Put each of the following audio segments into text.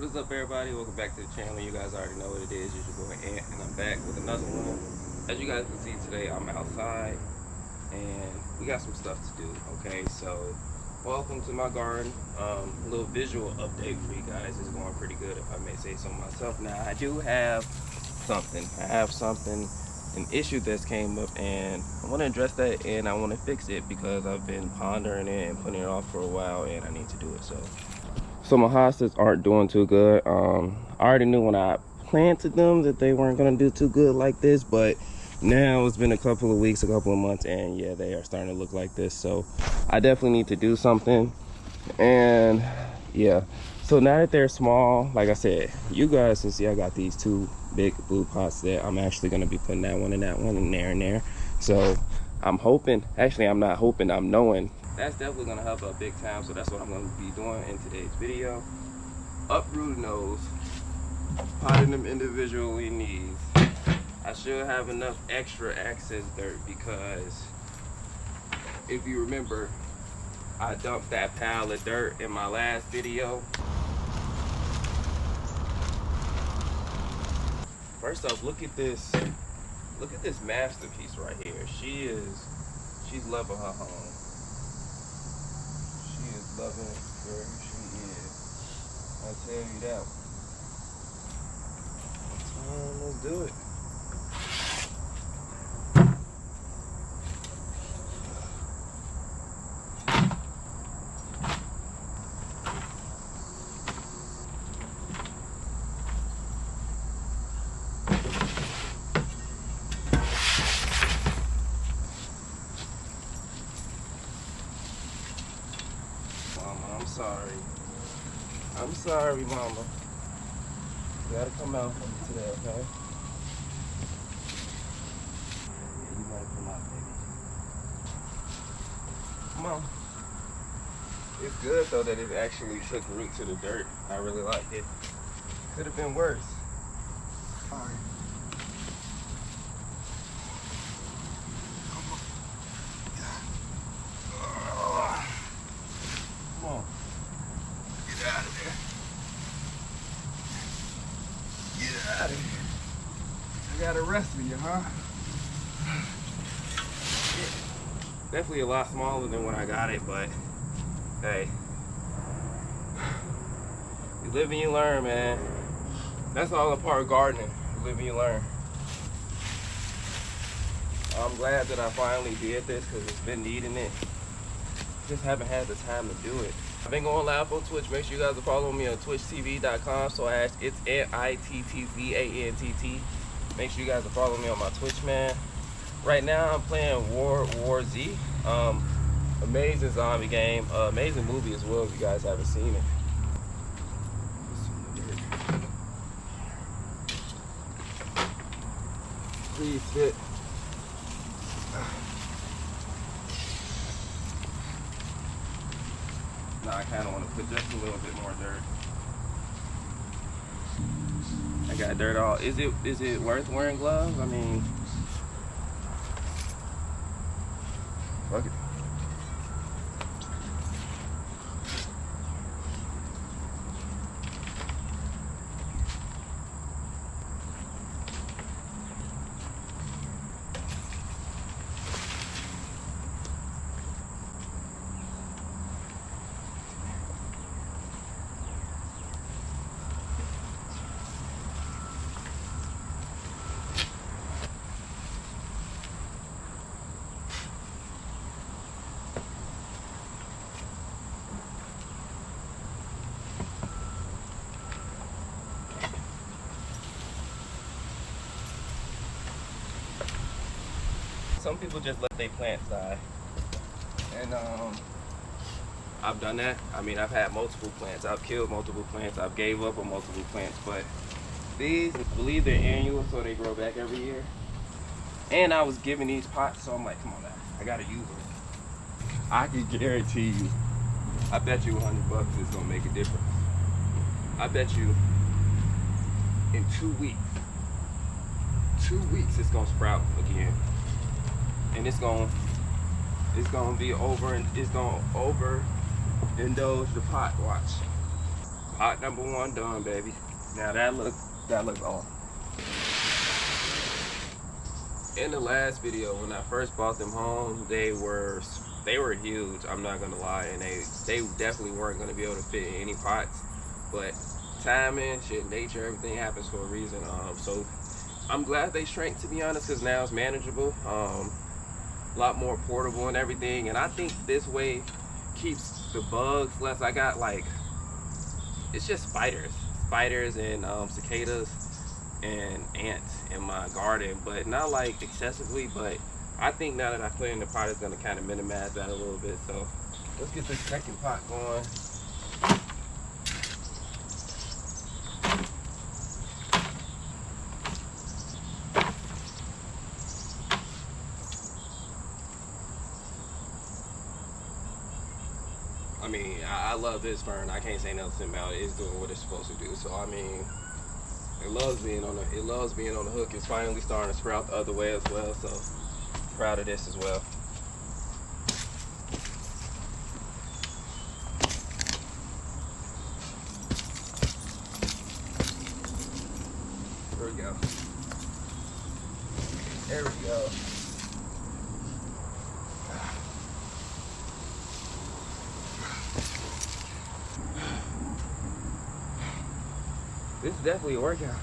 What is up, everybody? Welcome back to the channel. You guys already know what it is. It's your boy Ant, and I'm back with another one. As you guys can see today, I'm outside and we got some stuff to do. Okay, so welcome to my garden. A little visual update for you guys. It's going pretty good, if I may say so myself. Now I do have something. An issue that's came up, and I want to address that and I want to fix it because I've been pondering it and putting it off for a while, and I need to do it. So my hostas aren't doing too good. I already knew when I planted them that they weren't gonna do too good like this, but now it's been a couple of weeks, a couple of months, and yeah, they are starting to look like this. So I definitely need to do something. And yeah, so now that they're small, like I said, you guys can see I got these two big blue pots that I'm actually gonna be putting that one and there. So I'm hoping, actually I'm not hoping, I'm knowing that's definitely gonna help out big time. So that's what I'm gonna be doing in today's video. Uprooting those, potting them individually in these. I should have enough extra excess dirt because if you remember, I dumped that pile of dirt in my last video. First off, look at this masterpiece right here. She's loving her home. She is loving where she is. I tell you that. Let's do it. I'm sorry, Mama. You gotta come out for me today, okay? Yeah, you gotta come out, baby. Come on. It's good, though, that it actually took root to the dirt. I really like it. Could have been worse. All right. I gotta rest with you, huh? Definitely a lot smaller than when I got it, but hey, you live and you learn, man. That's all a part of gardening. You live and you learn. I'm glad that I finally did this because it's been needing it. Just haven't had the time to do it. I've been going live on Twitch. Make sure you guys are following me on twitchtv.com. So it's NITTVANTT. Make sure you guys are following me on my Twitch, man. Right now I'm playing World War Z. Amazing zombie game. Amazing movie as well if you guys haven't seen it. Please fit. Now I kind of want to put just a little bit more dirt. I got dirt all. Is it worth wearing gloves? I mean, fuck it. Some people just let their plants die, and I've done that. I mean, I've had multiple plants. I've killed multiple plants. I've gave up on multiple plants, but these, I believe they're annual, so they grow back every year. And I was given these pots, so I'm like, come on now, I gotta use them. I can guarantee you, I bet you $100 is gonna make a difference. I bet you in 2 weeks it's gonna sprout again. And it's gonna be over, and it's gonna overindulge the pot. Watch. Pot number 1 done, baby. Now that looks off. In the last video, when I first bought them home, they were huge. I'm not gonna lie, and they definitely weren't gonna be able to fit in any pots. But timing, shit, nature, everything happens for a reason. So I'm glad they shrank, to be honest, because now it's manageable. A lot more portable and everything. And I think this way keeps the bugs less. I got like, it's just spiders and cicadas and ants in my garden, but not like excessively. But I think now that I put it in the pot, it's gonna kind of minimize that a little bit. So let's get this second pot going. I mean, I love this fern. I can't say nothing about it. It's doing what it's supposed to do. So I mean, it loves being on the hook. It's finally starting to sprout the other way as well. So proud of this as well. There we go. There we go. This is definitely a workout.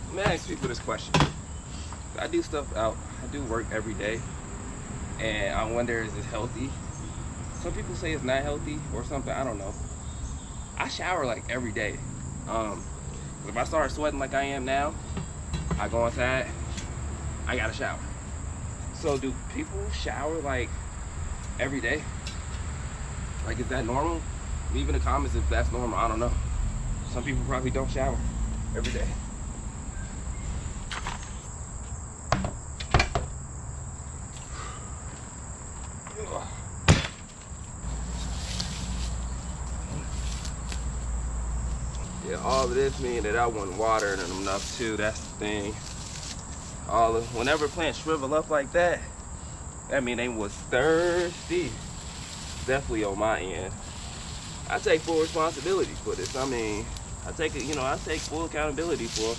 Let me ask people this question. I do stuff out. I do work every day, and I wonder, is it healthy? Some people say it's not healthy or something. I don't know. I shower like every day. If I start sweating like I am now, I go inside. I gotta shower. So do people shower like every day? Like, is that normal? Leave in the comments if that's normal. I don't know. Some people probably don't shower every day. Yeah, all of this means that I wasn't watering them enough too. That's the thing. Whenever plants shrivel up like that, that mean they was thirsty. Definitely on my end. I take full responsibility for this. I mean, I take full accountability for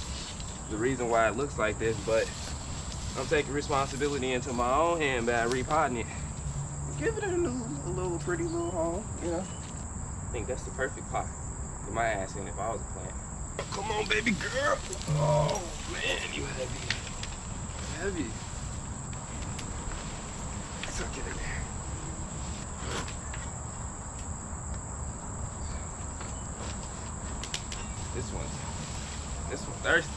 the reason why it looks like this, but I'm taking responsibility into my own hand by repotting it. Give it a little pretty little home, you know. I think that's the perfect pot for my ass in if I was a plant. Come on, baby girl. Oh man, you heavy. Heavy. Suck it in there. This one's thirsty.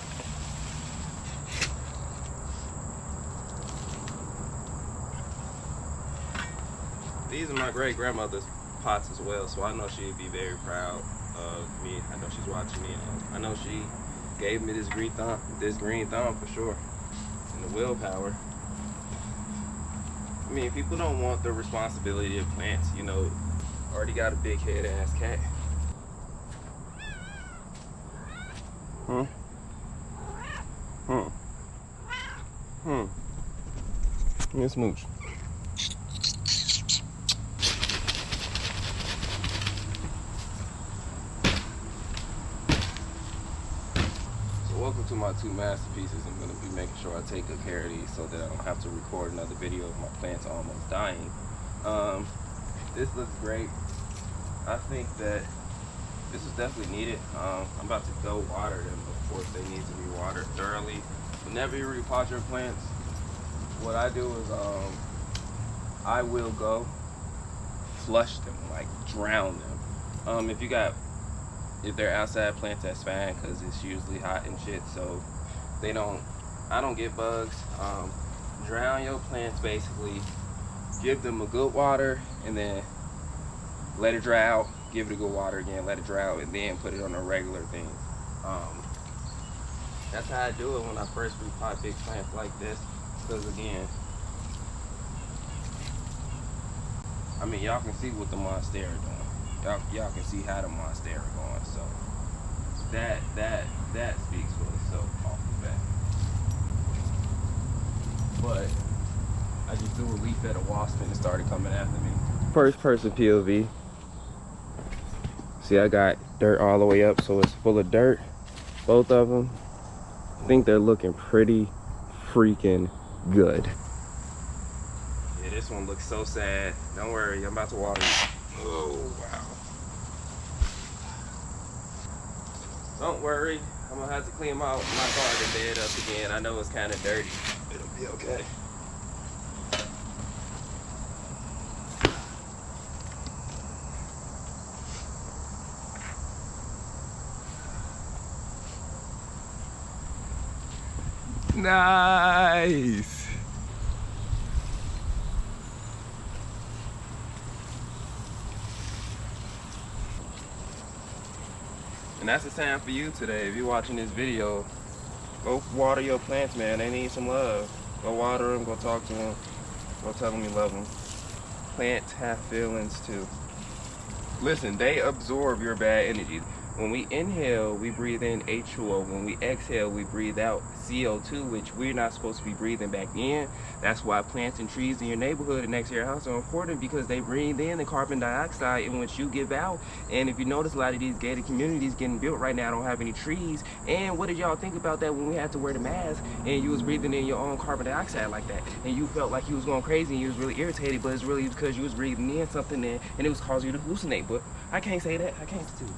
These are my great grandmother's pots as well, so I know she'd be very proud of me. I know she's watching me. I know she gave me this green thumb for sure, and the willpower. I mean, people don't want the responsibility of plants, you know. Already got a big head ass cat. Let's smooch. So welcome to my 2 masterpieces. I'm gonna be making sure I take good care of these so that I don't have to record another video of my plants almost dying. This looks great. I think that this is definitely needed. I'm about to go water them. Of course, they need to be watered thoroughly. Whenever you repot your plants, what I do is I will go flush them, like drown them. If they're outside plants, that's fine because it's usually hot and shit, so I don't get bugs. Drown your plants basically. Give them a good water and then let it dry out. Give it a good water again, let it dry out, and then put it on a regular thing. That's how I do it when I first repot big plants like this. Because again, I mean, y'all can see what the Monstera doing. Y'all can see how the Monstera going. So that speaks for itself off the bat. But I just threw a leaf at a wasp and it started coming after me. first person POV. See, I got dirt all the way up, so it's full of dirt. Both of them. I think they're looking pretty freaking good. Yeah, this one looks so sad. Don't worry, I'm about to water it. Oh, wow. Don't worry, I'm gonna have to clean my garden bed up again. I know it's kind of dirty. It'll be okay. Nice. And that's the time for you today. If you're watching this video, go water your plants, man. They need some love. Go water them, go talk to them, go tell them you love them. Plants have feelings too. Listen, they absorb your bad energy. When we inhale, we breathe in H2O. When we exhale, we breathe out CO2, which we're not supposed to be breathing back in. That's why plants and trees in your neighborhood and next to your house are important, because they breathe in the carbon dioxide in which you give out. And if you notice, a lot of these gated communities getting built right now don't have any trees. And what did y'all think about that when we had to wear the mask and you was breathing in your own carbon dioxide like that? And you felt like you was going crazy and you was really irritated, but it's really because you was breathing in something and it was causing you to hallucinate. But I can't say that. I can't do it.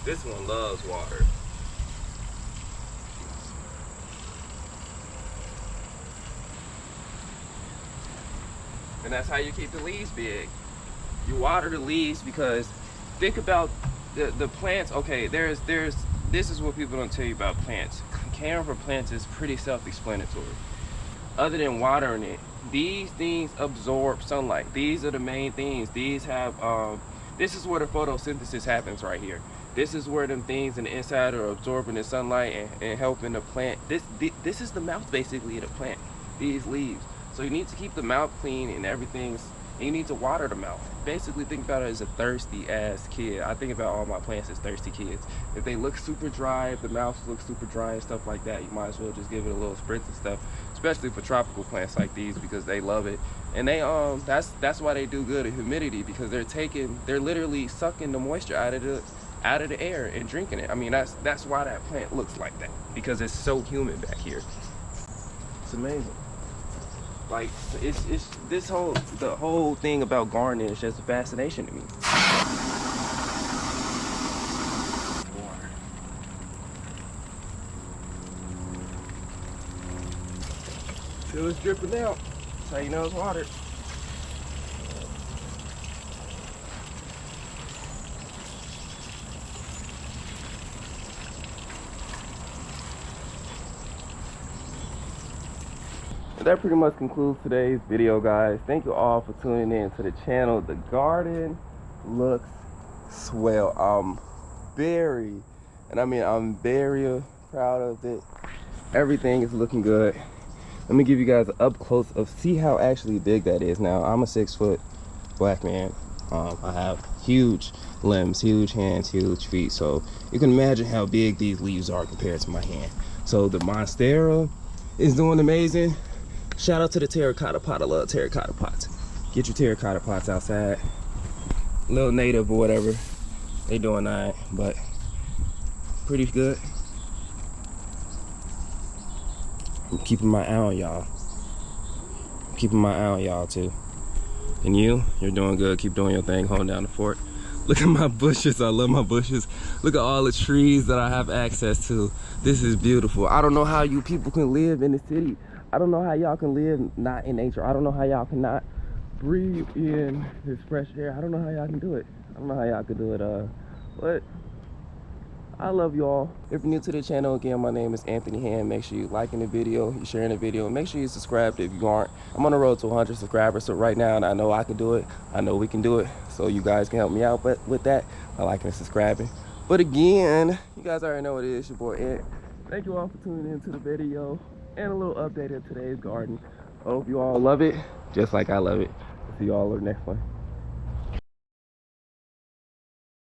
This one loves water. And that's how you keep the leaves big. You water the leaves, because think about the plants. Okay, this is what people don't tell you about plants. Caring for plants is pretty self-explanatory. Other than watering it, these things absorb sunlight. These are the main things. These have this is where the photosynthesis happens right here. This is where them things in the inside are absorbing the sunlight and helping the plant. This is the mouth basically of the plant, these leaves. So you need to keep the mouth clean and everything. And you need to water the mouth. Basically think about it as a thirsty ass kid. I think about all my plants as thirsty kids. If they look super dry, if the mouth looks super dry and stuff like that, you might as well just give it a little spritz and stuff. Especially for tropical plants like these, because they love it. And they that's why they do good at humidity, because they're literally sucking the moisture out of the air and drinking it. I mean, that's why that plant looks like that, because it's so humid back here. It's amazing. Like, it's the whole thing about gardening is just a fascination to me. Water. Till it's dripping out. That's how you know it's watered. That pretty much concludes today's video, guys. Thank you all for tuning in to the channel. The garden looks swell. I'm very proud of it. Everything is looking good. Let me give you guys an up close of see how actually big that is. Now, I'm a 6-foot black man. I have huge limbs, huge hands, huge feet, so you can imagine how big these leaves are compared to my hand. So the Monstera is doing amazing. Shout out to the terracotta pot. I love terracotta pots. Get your terracotta pots outside. Little native or whatever. They doing alright, but pretty good. I'm keeping my eye on y'all. I'm keeping my eye on y'all too. And you're doing good. Keep doing your thing, holding down the fort. Look at my bushes. I love my bushes. Look at all the trees that I have access to. This is beautiful. I don't know how you people can live in the city. I don't know how y'all can live not in nature. I don't know how y'all cannot breathe in this fresh air. I don't know how y'all can do it. I don't know how y'all can do it. But I love y'all. If you're new to the channel, again, my name is Anthony Hand. Make sure you liking the video, you sharing the video, and make sure you subscribe if you aren't. I'm on the road to 100 subscribers, so right now, and I know I can do it. I know we can do it, so you guys can help me out. But with that, by liking and subscribing. But again, you guys already know what it is. Your boy Ant. Thank you all for tuning into the video and a little update of today's garden. I hope you all love it just like I love it. See you all in the next one.